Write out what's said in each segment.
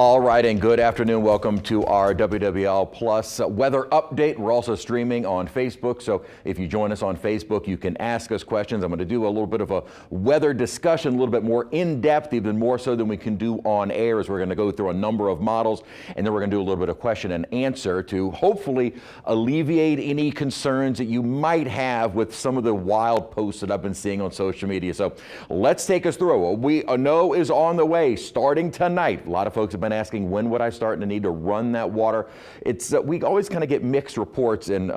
All right, and good afternoon. Welcome to our WWL Plus weather update. We're also streaming on Facebook, so if you join us on Facebook, you can ask us questions. I'm going to do a little bit of a weather discussion, a little bit more in-depth, even more so than we can do on air, as we're going to go through a number of models, and then we're going to do a little bit of question and answer to hopefully alleviate any concerns that you might have with some of the wild posts that I've been seeing on social media. So let's take us through. What we know is on the way starting tonight. A lot of folks have been asking, when would I start to need to run that water? It's we always kind of get mixed reports and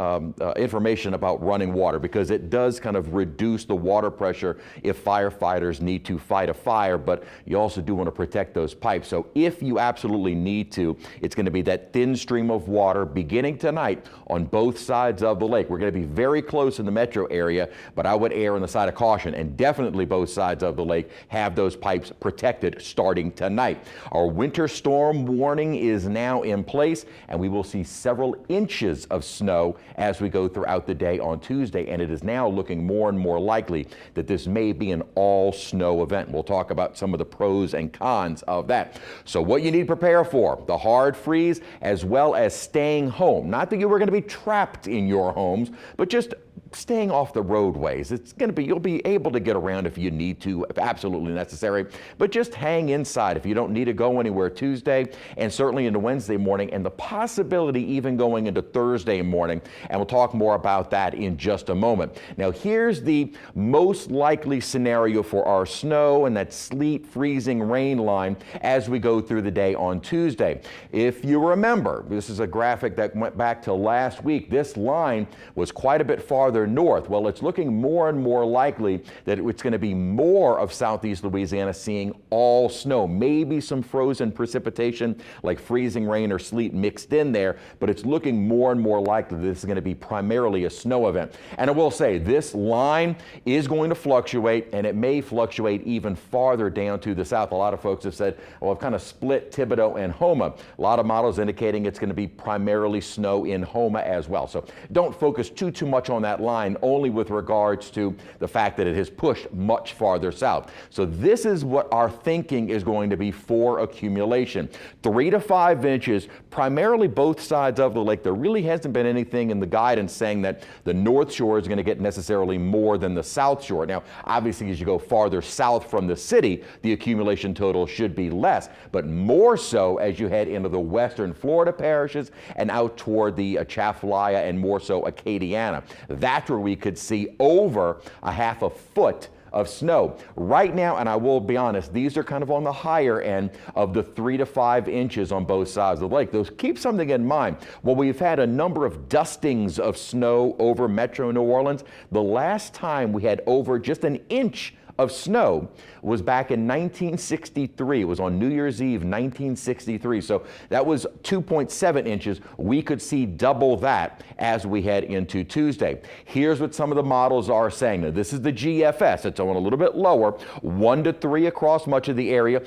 information about running water, because it does kind of reduce the water pressure if firefighters need to fight a fire, but you also do want to protect those pipes. So if you absolutely need to, it's going to be that thin stream of water beginning tonight on both sides of the lake. We're going to be very close in the metro area, but I would err on the side of caution, and definitely both sides of the lake have those pipes protected starting tonight. Our winter storm warning is now in place, and we will see several inches of snow as we go throughout the day on Tuesday, and it is now looking more and more likely that this may be an all snow event. We'll talk about some of the pros and cons of that. So what you need to prepare for: the hard freeze, as well as staying home. Not that you were going to be trapped in your homes, but just staying off the roadways. It's going to be, you'll be able to get around if you need to, if absolutely necessary, but just hang inside if you don't need to go anywhere Tuesday, and certainly into Wednesday morning, and the possibility even going into Thursday morning. And we'll talk more about that in just a moment. Now, here's the most likely scenario for our snow and that sleet, freezing rain line as we go through the day on Tuesday. If you remember, this is a graphic that went back to last week. This line was quite a bit farther north. Well, it's looking more and more likely that it's going to be more of southeast Louisiana seeing all snow, maybe some frozen precipitation like freezing rain or sleet mixed in there, but it's looking more and more likely that this is going to be primarily a snow event. And I will say, this line is going to fluctuate, and it may fluctuate even farther down to the south. A lot of folks have said, well, I've kind of split Thibodaux and Houma. A lot of models indicating it's going to be primarily snow in Houma as well. So don't focus too much on that line, only with regards to the fact that it has pushed much farther south. So this is what our thinking is going to be for accumulation. 3 to 5 inches, primarily both sides of the lake. There really hasn't been anything in the guidance saying that the North Shore is going to get necessarily more than the South Shore. Now, obviously, as you go farther south from the city, the accumulation total should be less, but more so as you head into the western Florida parishes and out toward the Atchafalaya and more so Acadiana. That's where we could see over a half a foot of snow. Right now, and I will be honest, these are kind of on the higher end of the 3 to 5 inches on both sides of the lake. Those, keep something in mind. Well, we've had a number of dustings of snow over Metro New Orleans. The last time we had over just an inch of snow was back in 1963. It was on New Year's Eve, 1963. So that was 2.7 inches. We could see double that as we head into Tuesday. Here's what some of the models are saying. Now, this is the GFS. It's on a little bit lower, 1 to 3 across much of the area.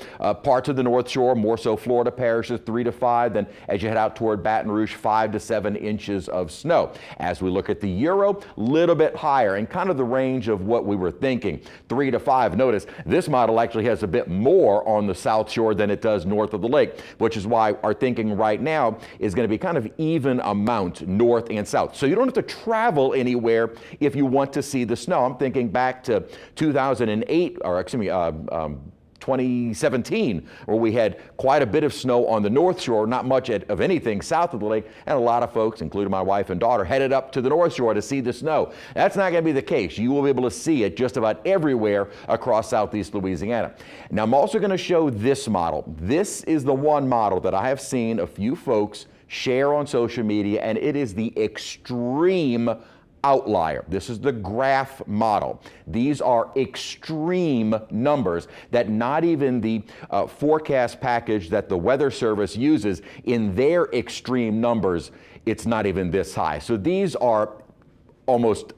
Parts of the North Shore, more so Florida parishes, 3 to 5. Then as you head out toward Baton Rouge, 5 to 7 inches of snow. As we look at the Euro, little bit higher, and kind of the range of what we were thinking, 3 to 5. Notice this model actually has a bit more on the South Shore than it does north of the lake, which is why our thinking right now is going to be kind of even amount north and south. So you don't have to travel anywhere if you want to see the snow. I'm thinking back to 2008, or excuse me, 2017, where we had quite a bit of snow on the North Shore, not much of anything south of the lake, and a lot of folks, including my wife and daughter, headed up to the North Shore to see the snow. That's not going to be the case. You will be able to see it just about everywhere across southeast Louisiana. Now, I'm also going to show this model. This is the one model that I have seen a few folks share on social media, and it is the extreme outlier. This is the graph model. These are extreme numbers that not even the forecast package that the Weather Service uses in their extreme numbers, it's not even this high. So these are almost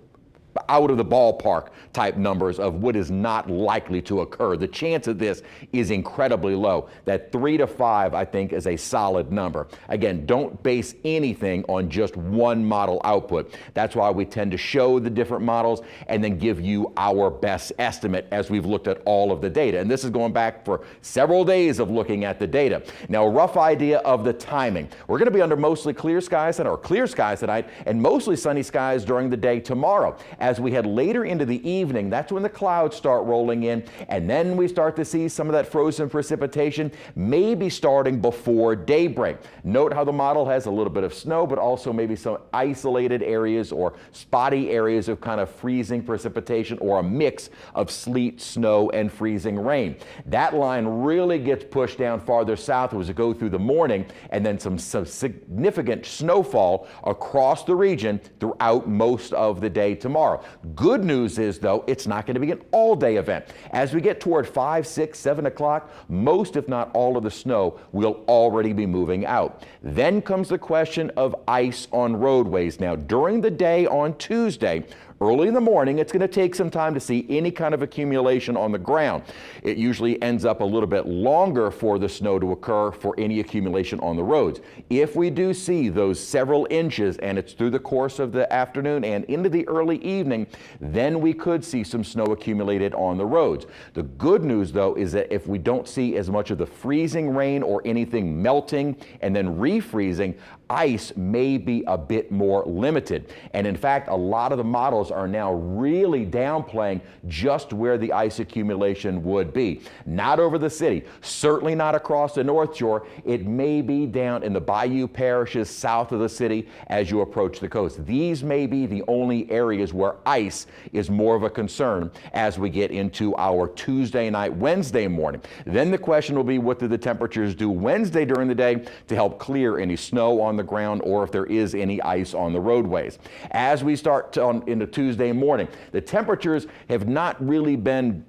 out of the ballpark type numbers of what is not likely to occur. The chance of this is incredibly low. That 3 to 5, I think, is a solid number. Again, don't base anything on just one model output. That's why we tend to show the different models and then give you our best estimate as we've looked at all of the data. And this is going back for several days of looking at the data. Now, a rough idea of the timing. We're going to be under mostly clear skies tonight and mostly sunny skies during the day tomorrow. As we head later into the evening, that's when the clouds start rolling in, and then we start to see some of that frozen precipitation, maybe starting before daybreak. Note how the model has a little bit of snow, but also maybe some isolated areas or spotty areas of kind of freezing precipitation or a mix of sleet, snow, and freezing rain. That line really gets pushed down farther south as we go through the morning, and then some significant snowfall across the region throughout most of the day tomorrow. Good news is, though, it's not going to be an all-day event. As we get toward 5, 6, 7 o'clock, most, if not all, of the snow will already be moving out. Then comes the question of ice on roadways. Now, during the day on Tuesday, early in the morning, it's going to take some time to see any kind of accumulation on the ground. It usually ends up a little bit longer for the snow to occur for any accumulation on the roads. If we do see those several inches and it's through the course of the afternoon and into the early evening, then we could see some snow accumulated on the roads. The good news, though, is that if we don't see as much of the freezing rain or anything melting and then refreezing, ice may be a bit more limited. And in fact, a lot of the models are now really downplaying just where the ice accumulation would be. Not over the city, certainly not across the North Shore. It may be down in the bayou parishes south of the city as you approach the coast. These may be the only areas where ice is more of a concern as we get into our Tuesday night, Wednesday morning. Then the question will be, what do the temperatures do Wednesday during the day to help clear any snow on the ground or if there is any ice on the roadways. As we start into Tuesday morning, the temperatures have not really been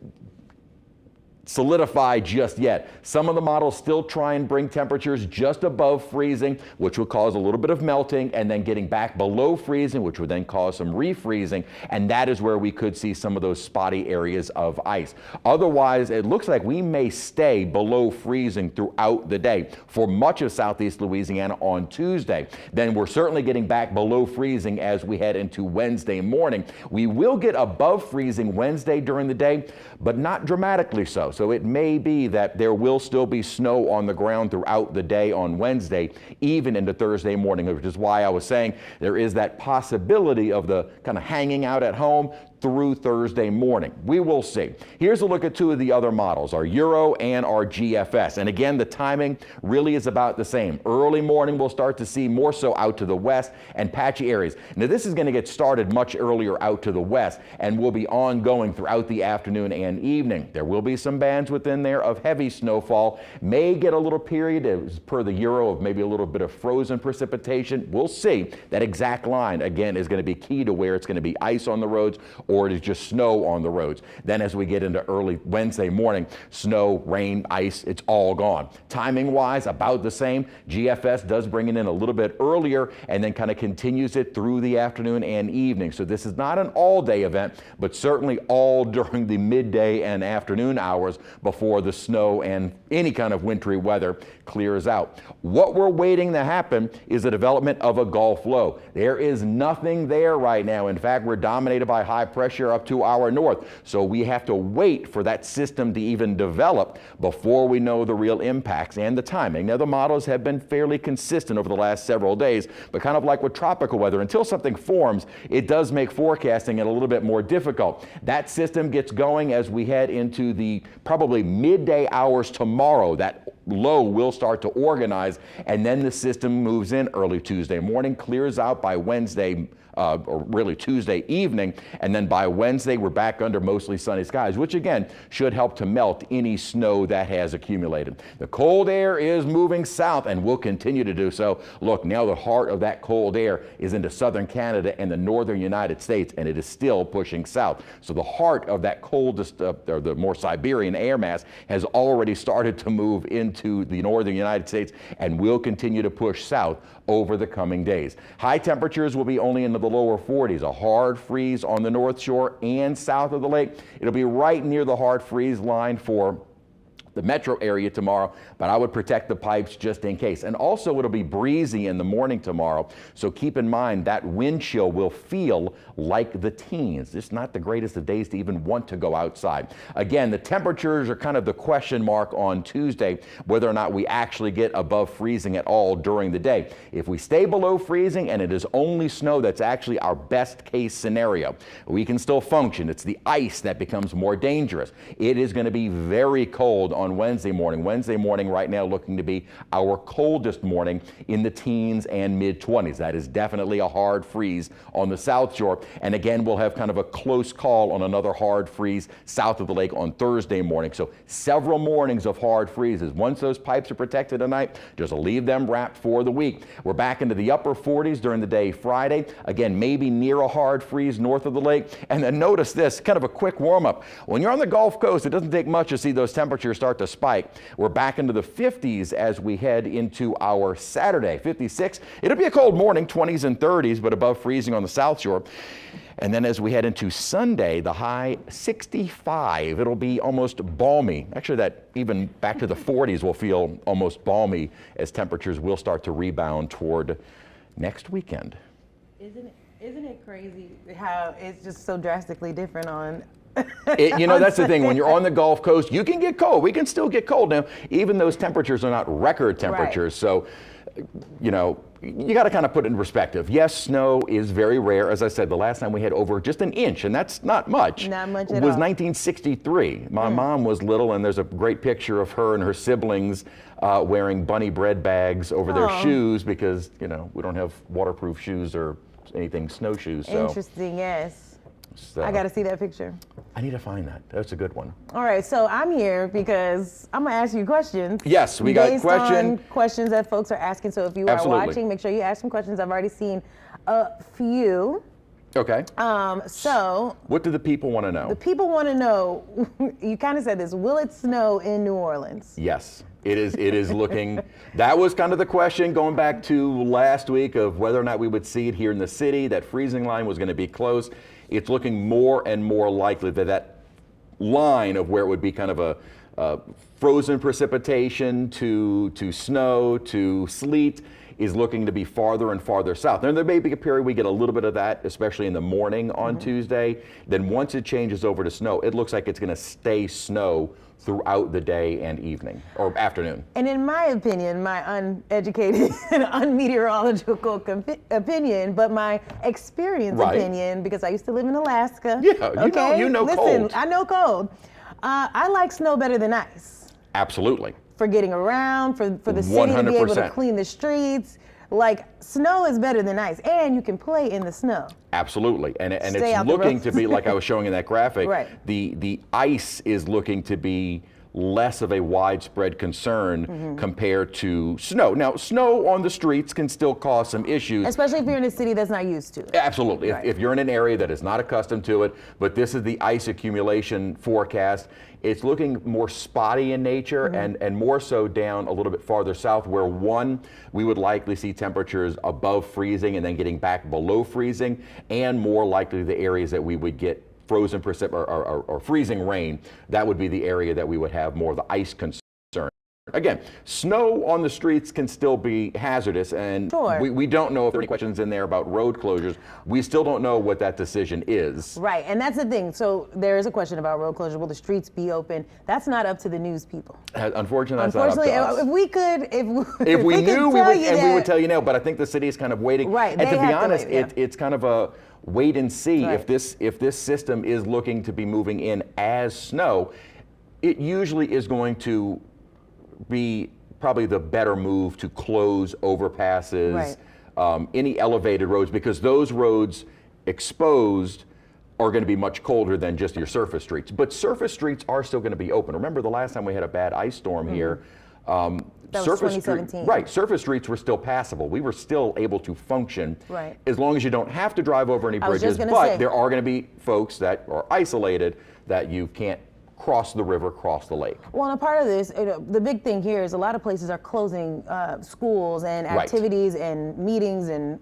solidified just yet. Some of the models still try and bring temperatures just above freezing, which will cause a little bit of melting, and then getting back below freezing, which would then cause some refreezing, and that is where we could see some of those spotty areas of ice. Otherwise, it looks like we may stay below freezing throughout the day for much of southeast Louisiana on Tuesday. Then we're certainly getting back below freezing as we head into Wednesday morning. We will get above freezing Wednesday during the day, but not dramatically so. So it may be that there will still be snow on the ground throughout the day on Wednesday, even into Thursday morning, which is why I was saying there is that possibility of the kind of hanging out at home through Thursday morning. We will see. Here's a look at two of the other models, our Euro and our GFS. And again, the timing really is about the same. Early morning, we'll start to see more so out to the west and patchy areas. Now, this is going to get started much earlier out to the west and will be ongoing throughout the afternoon and evening. There will be some bands within there of heavy snowfall. May get a little period, as per the Euro, of maybe a little bit of frozen precipitation. We'll see. That exact line, again, is going to be key to where it's going to be ice on the roads or it is just snow on the roads. Then as we get into early Wednesday morning, snow, rain, ice, it's all gone. Timing-wise, about the same. GFS does bring it in a little bit earlier and then kind of continues it through the afternoon and evening. So this is not an all-day event, but certainly all during the midday and afternoon hours before the snow and any kind of wintry weather clears out. What we're waiting to happen is the development of a Gulf low. There is nothing there right now. In fact, we're dominated by high pressure up to our north. So we have to wait for that system to even develop before we know the real impacts and the timing. Now, the models have been fairly consistent over the last several days, but kind of like with tropical weather, until something forms, it does make forecasting it a little bit more difficult. That system gets going as we head into the probably midday hours tomorrow. That low will start to organize, and then the system moves in early Tuesday morning, clears out by Wednesday, or really Tuesday evening, and then by Wednesday we're back under mostly sunny skies, which again should help to melt any snow that has accumulated. The cold air is moving south and will continue to do so. Look, now the heart of that cold air is into southern Canada and the northern United States, and it is still pushing south. So the heart of that coldest, or the more Siberian air mass has already started to move into the northern United States and will continue to push south over the coming days. High temperatures will be only into the lower 40s, a hard freeze on the North South Shore and south of the lake. It'll be right near the hard freeze line for the metro area tomorrow, but I would protect the pipes just in case. And also it'll be breezy in the morning tomorrow, so keep in mind that wind chill will feel like the teens. It's not the greatest of days to even want to go outside. Again, the temperatures are kind of the question mark on Tuesday, whether or not we actually get above freezing at all during the day. If we stay below freezing and it is only snow, that's actually our best case scenario. We can still function. It's the ice that becomes more dangerous. It is going to be very cold on Wednesday morning. Wednesday morning right now looking to be our coldest morning in the teens and mid-20s. That is definitely a hard freeze on the South Shore. And again, we'll have kind of a close call on another hard freeze south of the lake on Thursday morning. So several mornings of hard freezes. Once those pipes are protected tonight, just leave them wrapped for the week. We're back into the upper 40s during the day Friday. Again, maybe near a hard freeze north of the lake. And then notice this, kind of a quick warm-up. When you're on the Gulf Coast, it doesn't take much to see those temperatures start to spike. We're back into the 50s as we head into our Saturday, 56. It'll be a cold morning, 20s and 30s, but above freezing on the South Shore. And then as we head into Sunday, the high 65. It'll be almost balmy. Actually, that even back to the 40s will feel almost balmy as temperatures will start to rebound toward next weekend. Isn't it crazy how it's just so drastically different on That's the thing. When you're on the Gulf Coast, you can get cold. We can still get cold. Now, even those temperatures are not record temperatures. Right. So, you got to kind of put it in perspective. Yes, snow is very rare. As I said, the last time we had over just an inch, and that's not much. Not much at all. It was 1963. My mom was little, and there's a great picture of her and her siblings wearing bunny bread bags over their shoes because, we don't have waterproof shoes or anything snowshoes. So. Interesting, yes. So, I got to see that picture. I need to find that. That's a good one. All right, so I'm here because I'm going to ask you questions. Yes, we got questions that folks are asking. So if you are watching, make sure you ask some questions. I've already seen a few. Okay. So what do the people want to know? The people want to know, you kind of said this, will it snow in New Orleans? Yes. It is looking, that was kind of the question going back to last week of whether or not we would see it here in the city. That freezing line was going to be close. It's looking more and more likely that line of where it would be kind of a frozen precipitation to snow to sleet is looking to be farther and farther south. And there may be a period we get a little bit of that, especially in the morning on Tuesday. Then once it changes over to snow, it looks like it's going to stay snow throughout the day and evening or afternoon. And in my opinion, my uneducated and unmeteorological opinion, but my experience opinion, because I used to live in Alaska. Yeah, you know cold. Listen, I know cold. I like snow better than ice. Absolutely. For getting around, for the city 100%. To be able to clean the streets. Like, snow is better than ice, and you can play in the snow. Absolutely, and it's looking to be, like I was showing in that graphic, right. The ice is looking to be less of a widespread concern compared to snow. Now, snow on the streets can still cause some issues. Especially if you're in a city that's not used to it. Absolutely, right. if you're in an area that is not accustomed to it, but this is the ice accumulation forecast. It's looking more spotty in nature and more so down a little bit farther south where we would likely see temperatures above freezing and then getting back below freezing, and more likely the areas that we would get frozen or freezing rain. That would be the area that we would have more of the ice concern. Again, snow on the streets can still be hazardous, and we don't know if there are any questions in there about road closures. We still don't know what that decision is. Right, and that's the thing. So there is a question about road closure. Will the streets be open? That's not up to the news people. Unfortunately, that's not up to us. If we could, if we knew, we would tell you now. But I think the city is kind of waiting. Right, and to be honest, it's kind of a wait and see. Right. If this system is looking to be moving in as snow, it usually is going to be probably the better move to close overpasses, any elevated roads, because those roads exposed are going to be much colder than just your surface streets. But surface streets are still going to be open. Remember the last time we had a bad ice storm here, that was 2017. Surface streets were still passable. We were still able to function as long as you don't have to drive over any bridges, but there are going to be folks that are isolated that you can't cross the river, cross the lake. Well, and a part of this, the big thing here is a lot of places are closing schools and activities and meetings and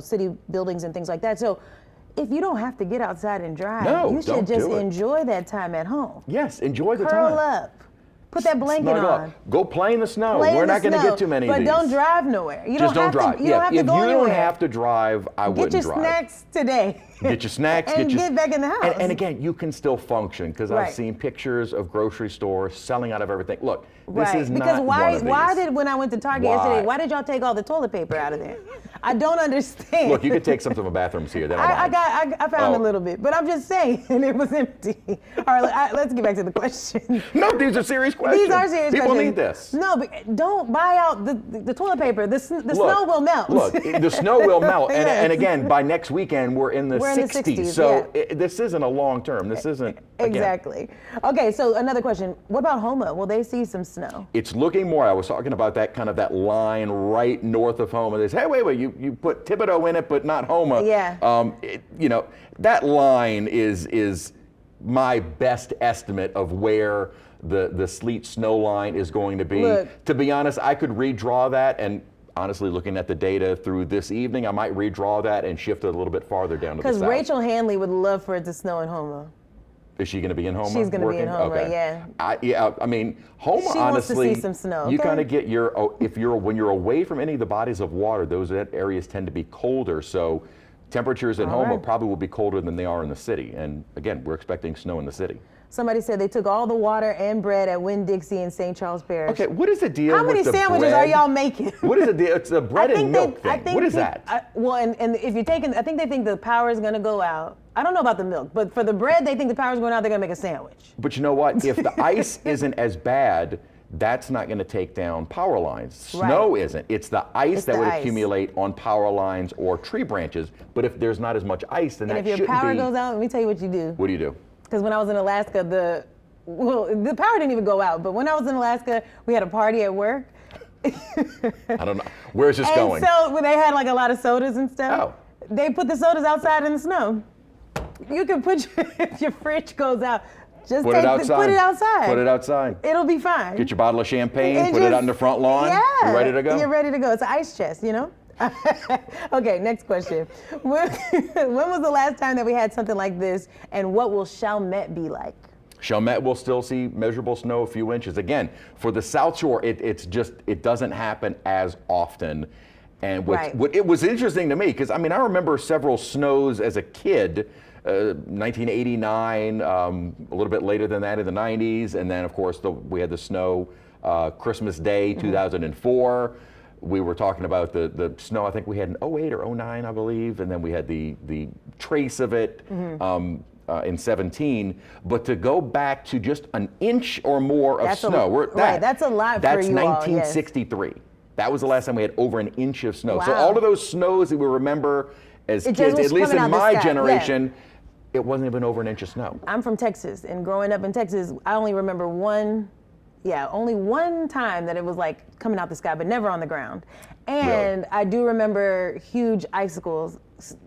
city buildings and things like that. So if you don't have to get outside and drive, No, you should don't just do it. enjoy that time at home. Yes, enjoy the Curl time. up. Put that blanket Snuggle on. up. Go play in the snow. Play in We're the not going to snow, get too many but of these. don't drive nowhere. You Just don't drive. You don't have to if go you anywhere. don't have to drive, I wouldn't Get your drive. snacks today. Get your snacks. and get back in the house. And again, you can still function because I've Right. seen pictures of grocery stores selling out of everything. Look, this Right. is not Because one of these. why did when I went to Target Why? yesterday, why did y'all take all the toilet paper out of there? I don't understand. Look, you could take some to my bathrooms here. They don't mind. I found a little bit, but I'm just saying it was empty. All right, let's get back to the question. No, these are serious questions. These are serious People questions. need this. No, but don't buy out the toilet paper. The snow will melt. Look, the snow will melt. And, Yes. and again, by next weekend, we're in the 60s. So this isn't a long term. This isn't. Again, Exactly. Okay, so another question. What about Homa? Will they see some snow? it's looking more. I was talking about that kind of that line right north of Homa. They say, hey, wait, you put Thibodeau in it, but not Homa. Yeah. That line is my best estimate of where the sleet snow line is going to be. Look. To be honest, I could redraw that, and honestly, looking at the data through this evening, I might redraw that and shift it a little bit farther down to the south. Because Rachel Hanley would love for it to snow in Homa. Is she going to be in Homa? She's going to be in Homa, Okay. yeah. I mean, Homa, She honestly, wants to see some snow, you okay? kind of get when you're away from any of the bodies of water, those areas tend to be colder. So temperatures in All Homa right. probably will be colder than they are in the city. And again, we're expecting snow in the city. Somebody said they took all the water and bread at Winn-Dixie in St. Charles Parish. Okay, what is the deal How many with the sandwiches bread? are y'all making? What is the deal? It's the bread and milk thing. What is that? And if you're taking, I think they think the power is going to go out. I don't know about the milk, but for the bread, they think the power's going out, they're going to make a sandwich. But you know what? If the ice isn't as bad, that's not going to take down power lines. Snow isn't. It's the ice that would accumulate on power lines or tree branches. But if there's not as much ice, then And that if your shouldn't power be. goes out, let me tell you what you do. What do you do? Because when I was in Alaska, the power didn't even go out. But when I was in Alaska, we had a party at work. I don't know. Where's this going? And so when they had like a lot of sodas and stuff, Oh. they put the sodas outside in the snow. You can put if your fridge goes out, just Put it outside. put it outside. Put it outside. It'll be fine. Get your bottle of champagne, And put it just- out in the front lawn. Yeah. You're ready to go. You're ready to go. It's an ice chest, you know? Okay, next question. When was the last time that we had something like this, and what will Chalmette be like? Chalmette will still see measurable snow, a few inches. Again, for the South Shore, it doesn't happen as often. And what it was interesting to me, because I remember several snows as a kid, 1989, a little bit later than that in the 90s, and then of course we had the snow Christmas Day 2004. We were talking about the snow I think we had in 08 or 09, I believe, and then we had the trace of it in 17. But to go back to just an inch or more of snow, that's a lot for that's you all, 1963. That was the last time we had over an inch of snow. So Wow. all of those snows that we remember as It just kids, was at least coming in out the my sky, generation, it wasn't even over an inch of snow. I'm from Texas, and growing up in Texas, I only remember only one time that it was like coming out the sky, but never on the ground. And Really? I do remember huge icicles.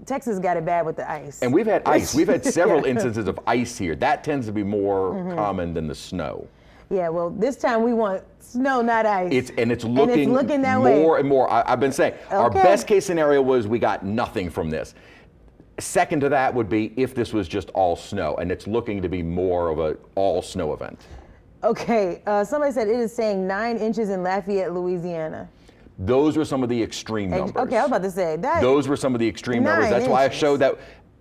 Texas got it bad with the ice. And we've had ice. We've had several instances of ice here. That tends to be more common than the snow. Yeah, well, this time we want snow, not ice. It's looking that more way. and more. I've been saying our Okay. best case scenario was we got nothing from this. Second to that would be if this was just all snow, and it's looking to be more of a all snow event. Okay, somebody said it is saying 9 inches in Lafayette, Louisiana. Those were some of the extreme numbers. Okay, I was about to say that. Those were some of the extreme numbers. 9 That's why I inches. showed that.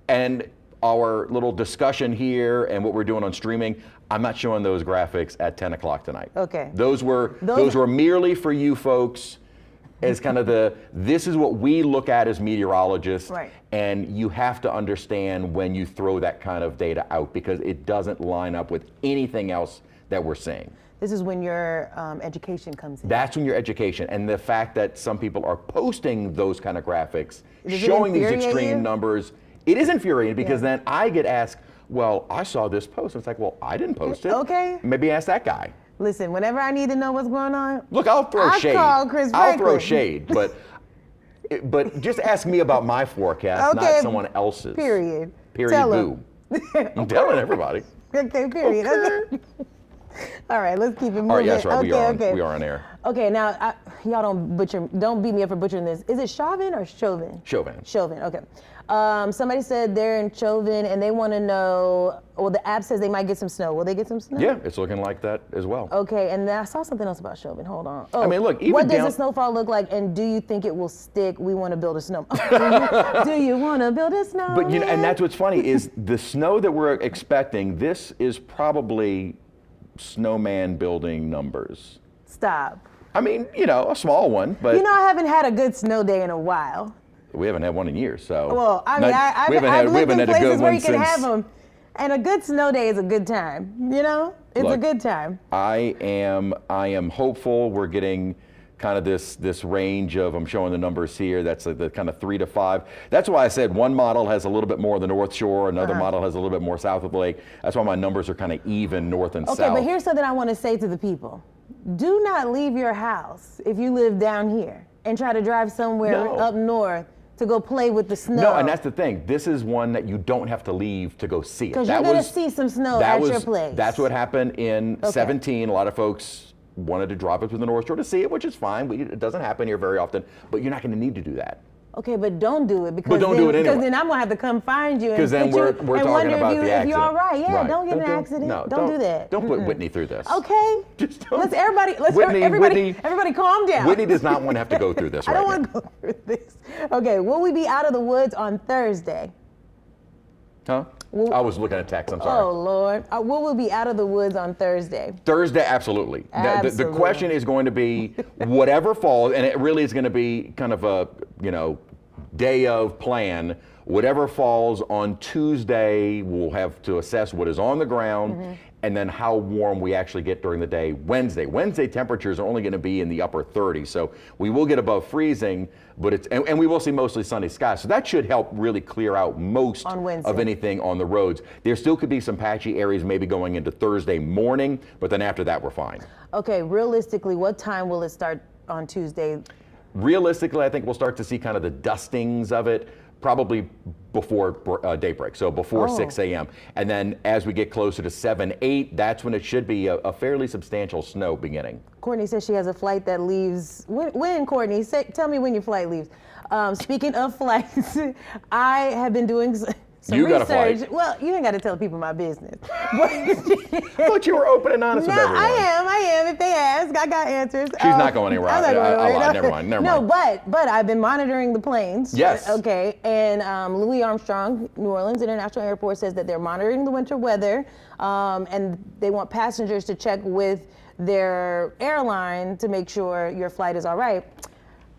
And our little discussion here and what we're doing on streaming, I'm not showing those graphics at 10 o'clock tonight. Okay. Those were merely for you folks as kind of this is what we look at as meteorologists. Right. And you have to understand when you throw that kind of data out because it doesn't line up with anything else that we're seeing. This is when your education comes in. That's when your education and the fact that some people are posting those kind of graphics, Does it showing these infuriate extreme you? numbers, it is infuriating because Yeah. then I get asked, well, I saw this post. It's like, well, I didn't post it. Okay. Maybe ask that guy. Listen, whenever I need to know what's going on, Look, I'll throw I shade. call Chris I'll throw Franklin. shade, but just ask me about my forecast, Okay. not someone else's. Period. Period. Tell Boo. I'm telling everybody. Okay, period. Okay. All right, let's keep it moving. All right, yes, right. Okay, We are on air. Okay, now y'all don't beat me up for butchering this. Is it Chauvin or Chauvin? Chauvin. Chauvin. Okay. Somebody said they're in Chauvin and they want to know. Well, the app says they might get some snow. Will they get some snow? Yeah, it's looking like that as well. Okay, and then I saw something else about Chauvin. Hold on. Oh, I mean, look, even what does the snowfall look like, and do you think it will stick? We want to build a snow. do you want to build a snow? But and that's what's funny is the snow that we're expecting. This is probably snowman building numbers. Stop. I mean, a small one, but I haven't had a good snow day in a while. We haven't had one in years, so. Well, I mean, I've lived in places where you can have them, and a good snow day is a good time. It's a good time. I am hopeful. We're getting kind of this range of, I'm showing the numbers here, that's the kind of 3 to 5. That's why I said one model has a little bit more of the North Shore, another model has a little bit more south of the lake. That's why my numbers are kind of even north and south. Okay, but here's something I want to say to the people. Do not leave your house if you live down here and try to drive somewhere up north to go play with the snow. No, and that's the thing. This is one that you don't have to leave to go see it. Because you're going to see some snow at your place. That's what happened in 17. A lot of folks wanted to drop it to the North Shore to see it, which is fine. It doesn't happen here very often, but you're not going to need to do that. Okay, but don't do it because but don't do it anyway. Because then I'm gonna have to come find you because then we're talking about the accident. If you're all right, right. don't get in an accident. No, don't do that. Don't put Whitney through this. Okay. Just don't. Everybody calm down. Whitney does not want to have to go through this right now. I don't want to go through this. Okay, will we be out of the woods on Thursday? Huh? I was looking at text, I'm sorry. Oh, Lord. Will we be out of the woods on Thursday? Thursday, absolutely. The question is going to be whatever falls, and it really is going to be kind of a, day of plan. Whatever falls on Tuesday, we'll have to assess what is on the ground and then how warm we actually get during the day Wednesday temperatures are only going to be in the upper 30s, so we will get above freezing, but and we will see mostly sunny skies, so that should help really clear out most of anything on the roads. There still could be some patchy areas maybe going into Thursday morning, but then after that we're fine. Okay, realistically, what time will it start on Tuesday? Realistically, I think we'll start to see kind of the dustings of it probably before daybreak, so before 6 a.m. And then as we get closer to 7, 8, that's when it should be a fairly substantial snow beginning. Courtney says she has a flight that leaves. When Courtney? Tell me when your flight leaves. Speaking of flights, I have been doing some research. Got a flight. Well, you ain't got to tell people my business. But you were open and honest with everyone. I am. If they ask, I got answers. She's not going anywhere. I lied. Never mind. No, but I've been monitoring the planes. Yes. Okay, and Louis Armstrong, New Orleans International Airport, says that they're monitoring the winter weather, and they want passengers to check with their airline to make sure your flight is all right.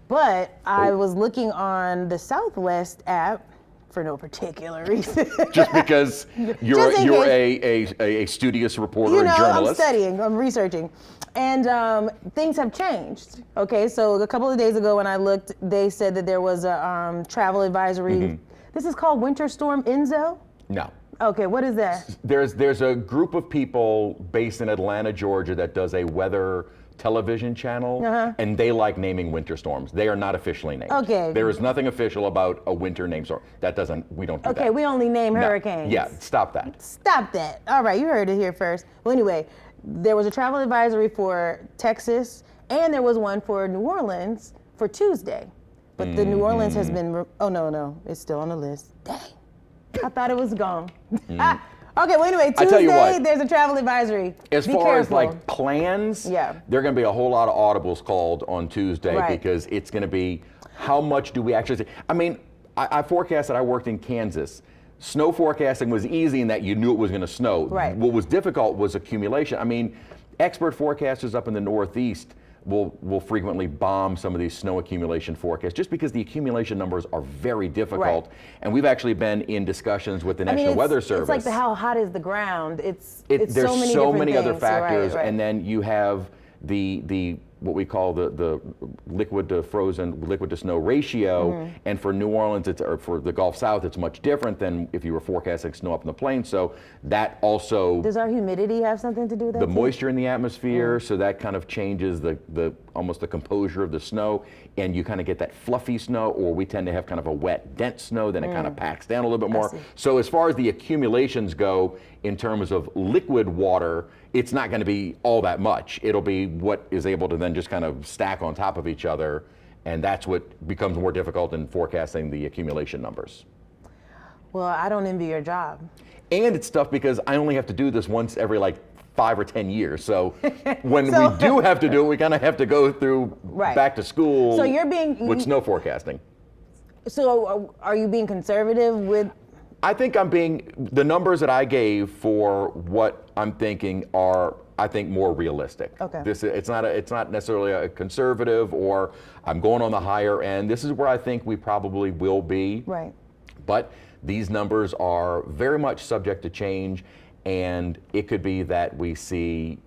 But I was looking on the Southwest app, for no particular reason. Just because you're a studious reporter and journalist. I'm researching. And things have changed. Okay, so a couple of days ago when I looked, they said that there was a travel advisory. This is called Winter Storm Enzo? No. Okay, what is that? There's a group of people based in Atlanta, Georgia that does a weather television channel, and they like naming winter storms. They are not officially named. Okay. There is nothing official about a winter name storm. We don't do that. Okay, we only name hurricanes. Yeah, stop that. Stop that. All right, you heard it here first. Well, anyway, there was a travel advisory for Texas, and there was one for New Orleans for Tuesday. But the New Orleans has been, no, it's still on the list. Dang, I thought it was gone. Okay, well anyway, Tuesday there's a travel advisory. As far as like plans, there are going to be a whole lot of audibles called on Tuesday because it's going to be how much do we actually see. I mean, I forecasted, I worked in Kansas. Snow forecasting was easy in that you knew it was going to snow. Right. What was difficult was accumulation. I mean, expert forecasters up in the Northeast will frequently bomb some of these snow accumulation forecasts just because the accumulation numbers are very difficult. Right. And we've actually been in discussions with the National Weather Service. It's like how hot is the ground? It's there's so many other factors, right. And then you have the what we call the liquid to frozen, liquid to snow ratio. And for New Orleans, or for the Gulf South, it's much different than if you were forecasting snow up in the plains. So that also. Does our humidity have something to do with that? The moisture in the atmosphere, so that kind of changes the almost the composure of the snow, and you kind of get that fluffy snow, or we tend to have kind of a wet, dense snow, then it kind of packs down a little bit more. So as far as the accumulations go, in terms of liquid water, it's not going to be all that much. It'll be what is able to then just kind of stack on top of each other, and that's what becomes more difficult in forecasting the accumulation numbers. Well, I don't envy your job. And it's tough because I only have to do this once every like 5 or 10 years. So when we do have to do it, we kind of have to go through back to school so you're being, with snow forecasting. So are you being conservative with? I think the numbers that I gave for what I'm thinking are, I think, more realistic. Okay. It's not necessarily a conservative or I'm going on the higher end. This is where I think we probably will be. Right. But these numbers are very much subject to change, and it could be that we see,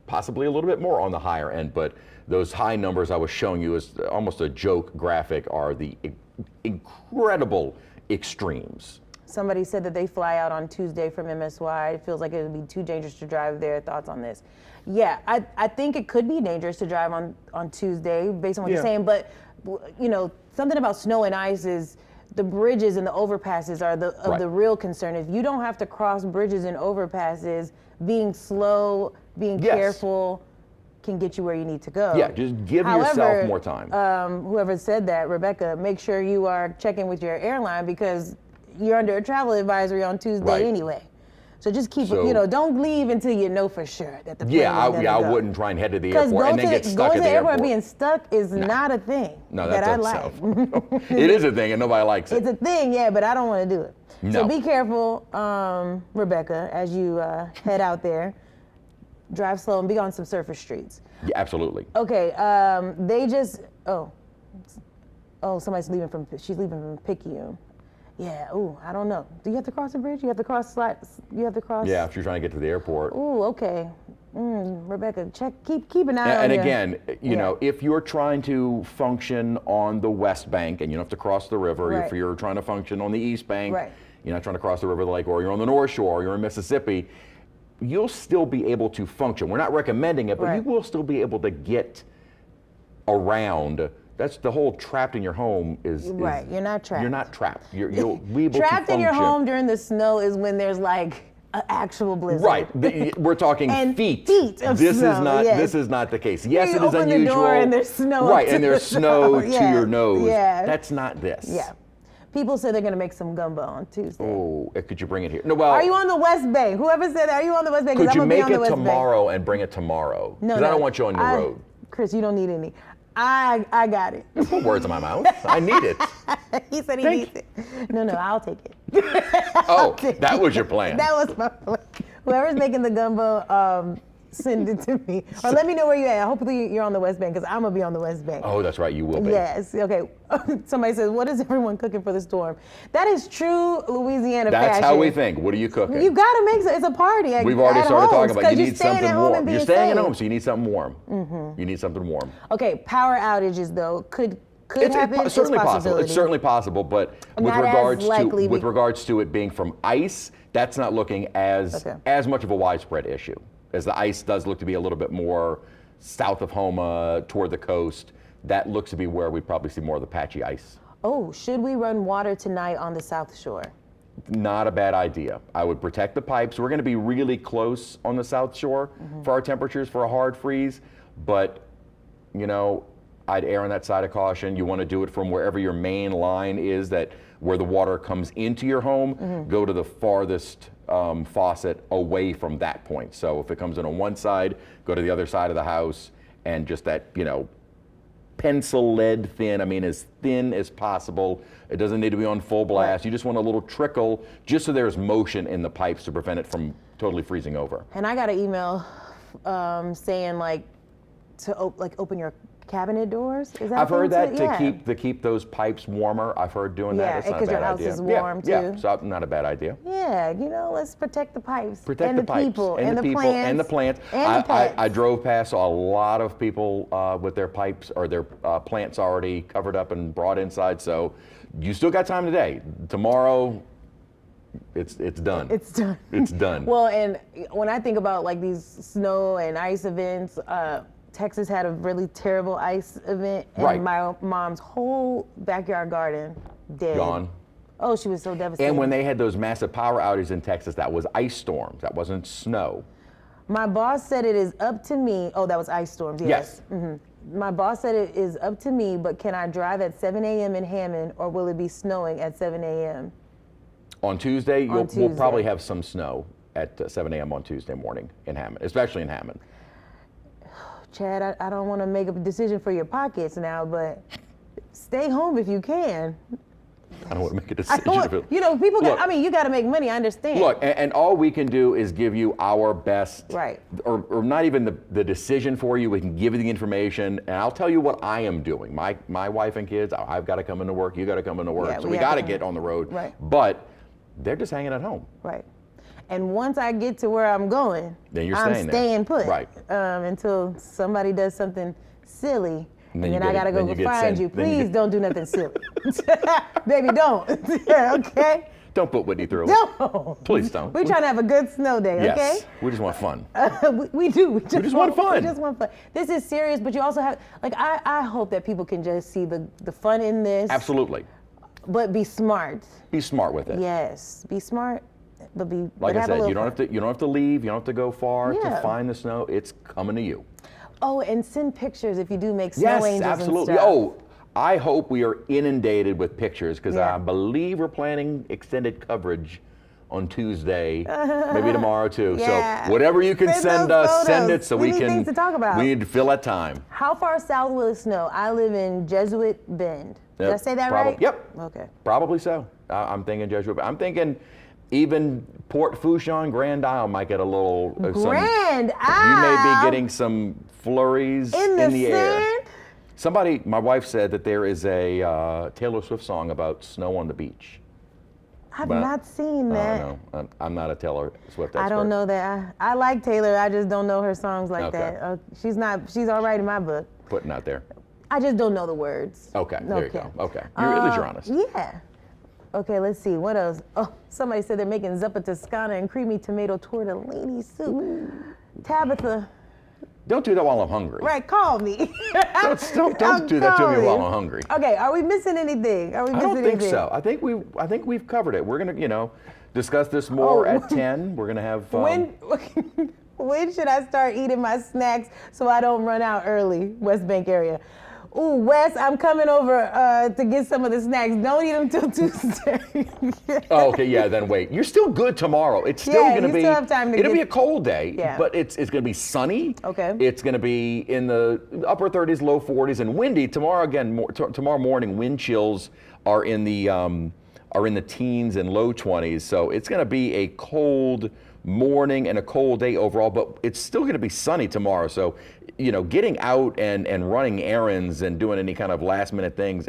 possibly a little bit more on the higher end, but those high numbers I was showing you as almost a joke graphic are the incredible extremes. Somebody said that they fly out on Tuesday from MSY. It feels like it would be too dangerous to drive there. Thoughts on this? Yeah, I think it could be dangerous to drive on Tuesday based on what you're saying, but something about snow and ice is the bridges and the overpasses are the real concern. If you don't have to cross bridges and overpasses, being slow, being careful can get you where you need to go. Yeah, just give yourself more time. Whoever said that, Rebecca, make sure you are checking with your airline because you're under a travel advisory on Tuesday anyway. So just keep, don't leave until you know for sure that the plane is gonna go. I wouldn't try and head to the airport and then get stuck at the airport. Being stuck is not a thing that I like. It is a thing and nobody likes it. It's a thing, yeah, but I don't want to do it. No. So be careful, Rebecca, as you head out there. Drive slow and be on some surface streets. Yeah, absolutely. Okay, somebody's leaving she's leaving from Picayune. Yeah, I don't know. Do you have to cross the bridge? You have to cross Yeah, if you're trying to get to the airport. Okay. Rebecca, keep an eye on And again, if you're trying to function on the West Bank and you don't have to cross the river, if you're trying to function on the East Bank, you're not trying to cross the river, the lake, or you're on the North Shore, or you're in Mississippi, you'll still be able to function. We're not recommending it, but you will still be able to get around. That's the whole trapped in your home is you're not trapped. You're not trapped. You'll be able trapped to in your home during the snow is when there's like an actual blizzard. Right. We're talking feet. Of this snow, is not. This is not the case. Yes, you it is open unusual. The door and there's snow. Right, and there's snow to your nose. Yeah. That's not this. Yeah. People say they're going to make some gumbo on Tuesday. Oh, could you bring it here? No, well. Are you on the West Bank? Whoever said that, are you on the West Bank? Could you make it tomorrow and bring it tomorrow? No, because I don't want you on the road. Chris, you don't need any. I got it. Don't put words in my mouth. I need it. He said he needs it. No, I'll take it. That was your plan. That was my plan. Whoever's making the gumbo, send it to me. Or let me know where you're at. Hopefully you're on the West Bank because I'm going to be on the West Bank. Oh, that's right. You will be. Yes. Okay. Somebody says, what is everyone cooking for the storm? That is true Louisiana fashion. That's how we think. What are you cooking? You got to make it's a party. We've already started talking about you need something warm. You're staying at safe. home, so you need something warm. Mm-hmm. You need something warm. Okay. Power outages, though, could happen. It's certainly possible. It's certainly possible, but with regards to it being from ice, that's not looking as much of a widespread issue, as the ice does look to be a little bit more south of Houma toward the coast. That looks to be where we probably see more of the patchy ice. Oh, should we run water tonight on the South Shore? Not a bad idea. I would protect the pipes. We're going to be really close on the South Shore for our temperatures for a hard freeze, but I'd err on that side of caution. You want to do it from wherever your main line is, where the water comes into your home, go to the farthest faucet away from that point. So if it comes in on one side, go to the other side of the house, and just that, pencil lead thin, as thin as possible. It doesn't need to be on full blast. You just want a little trickle, just so there's motion in the pipes to prevent it from totally freezing over. And I got an email saying to open your cabinet doors. Is that I've heard that to keep those pipes warmer. I've heard doing that. It's not a bad idea. Because your house is warm too. Yeah, so not a bad idea. Yeah, let's protect the pipes. Protect the pipes. People, and the people and the plants. I drove past a lot of people with their pipes or their plants already covered up and brought inside. So you still got time today. Tomorrow, it's done. It's done. It's done. Well, and when I think about these snow and ice events, Texas had a really terrible ice event, and Right. my mom's whole backyard garden dead. Gone. Oh, she was so devastated. And when they had those massive power outages in Texas, that was ice storms. That wasn't snow. My boss said it is up to me. Oh, that was ice storms. Yes. My boss said it is up to me, but can I drive at 7 a.m. in Hammond, or will it be snowing at 7 a.m.? On Tuesday, we'll Tuesday. probably have some snow at 7 a.m. on Tuesday morning in Hammond, especially in Hammond. Chad, I don't want to make a decision for your pockets now, but stay home if you can. I don't want to make a I decision. don't want, you know, people Look, got, I mean, you got to make money, I understand. Look, and all we can do is give you our best, Right. or not even the decision for you. We can give you the information, and I'll tell you what I am doing. My wife and kids, I've got to come into work, you got to come into work, Yeah, so we we have got to to come. get on the road. Right. But they're just hanging at home. Right. And once I get to where I'm going, Then you're I'm staying there. staying put. Right. Until somebody does something silly. And And then then you I get- gotta then go you get find sent- you. then you Please get- don't do nothing silly. Baby, don't. Okay? Don't put Whitney through. Don't. Please don't. We're trying to have a good snow day, Yes, okay? we just want fun. We do. We just want fun. We just want fun. This is serious, but you also have, like, I hope that people can just see the fun in this. Absolutely. But be smart. Be smart with it. Yes. Be smart, but be. Like but I have a said, little you don't fun. have to leave. You don't have to go far to Yeah. find the snow. It's coming to you. Oh, and send pictures if you do make snow Yes, angels absolutely. and stuff. Oh, I hope we are inundated with pictures because Yeah. I believe we're planning extended coverage on Tuesday, maybe tomorrow too. Yeah. So whatever you can Send send those us, send photos. it so We we need can. things to talk about. We need to fill that time. How far south will it snow? I live in Jesuit Bend. Did I Yep, say that probably- right? Yep. Okay. Probably so. I'm thinking Jesuit. I'm thinking even Port Fourchon, Grand Isle might get a little. Grand You may Isle? be getting some flurries In the air. sand? Somebody, my wife said that there is a Taylor Swift song about snow on the beach. I've But not seen I that. don't know. I'm not a Taylor Swift expert. I don't know that. I like Taylor. I just don't know her songs like Okay. that. She's all right in my book. Putting out there. I just don't know the words. Okay, there you go. Okay. At least you're honest. Yeah. Okay, let's see. What else? Oh, somebody said they're making zuppa toscana and creamy tomato tortellini soup. Tabitha, Don't do that while I'm hungry. right, call me. Don't do that to me while I'm hungry. Okay, are we missing anything? Are we I missing don't think anything? so. I think we've covered it. We're gonna, discuss this more Oh. at 10. We're gonna have. When should I start eating my snacks so I don't run out early? West Bank area. Ooh, Wes, I'm coming over to get some of the snacks. Don't eat them till Tuesday. Oh, okay, yeah. Then wait. You're still good tomorrow. It's still Yeah, gonna you be. still have time to it'll get- be a cold day, Yeah. but it's gonna be sunny. Okay. It's gonna be in the upper 30s, low 40s, and windy tomorrow. Again, tomorrow morning, wind chills are in the teens and low 20s. So it's gonna be a cold morning and a cold day overall, but it's still gonna be sunny tomorrow. So, getting out and running errands and doing any kind of last minute things,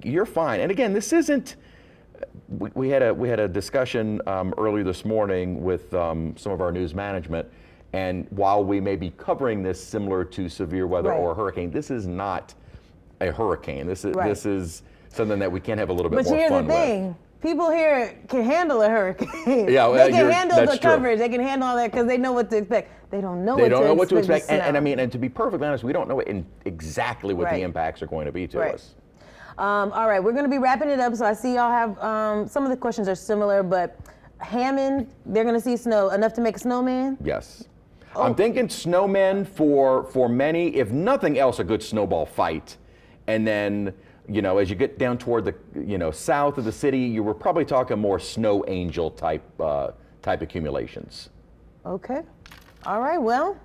you're fine. And again, this isn't. We had a discussion earlier this morning with some of our news management, and while we may be covering this similar to severe weather Right. or a hurricane, this is not a hurricane. This is Right. this is something that we can have a little bit But more here's fun the thing. People here can handle a hurricane. Yeah, they can handle the that's true. coverage. They can handle all that because they know what to expect. They don't know with. They don't know what to expect, with and I snow. mean, and to be perfectly honest, we don't know exactly what Right. the impacts are going to be to Right. us. All right, we're going to be wrapping it up. So I see y'all have some of the questions are similar, but Hammond, they're going to see snow enough to make a snowman. Yes. Oh. I'm thinking snowmen for many, if nothing else, a good snowball fight. And then, as you get down toward the, south of the city, you were probably talking more snow angel type accumulations. Okay. All right. Well,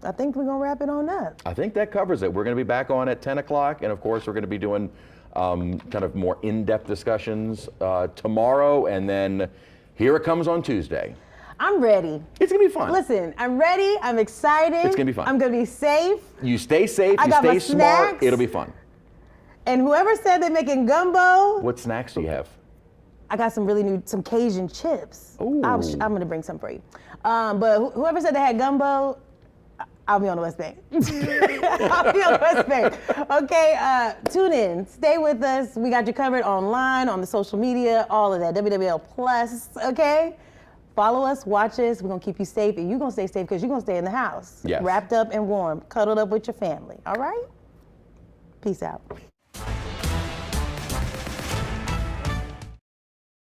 I think we're going to wrap it on up. I think that covers it. We're going to be back on at 10 o'clock. And of course, we're going to be doing kind of more in-depth discussions tomorrow. And then here it comes on Tuesday. I'm ready. It's going to be fun. Listen, I'm ready. I'm excited. It's gonna be fun. I'm going to be safe. You stay safe, I you got my stay smart, snacks. it'll be fun. And whoever said they're making gumbo, What snacks do you have? I got some Cajun chips. Ooh. I'm going to bring some for you. But whoever said they had gumbo, I'll be on the West Bank. I'll be on the West Bank. Okay, tune in. Stay with us. We got you covered online, on the social media, all of that. WWL Plus, okay? Follow us, watch us. We're going to keep you safe, and you're going to stay safe because you're going to stay in the house. Yes. Wrapped up and warm, cuddled up with your family. All right? Peace out.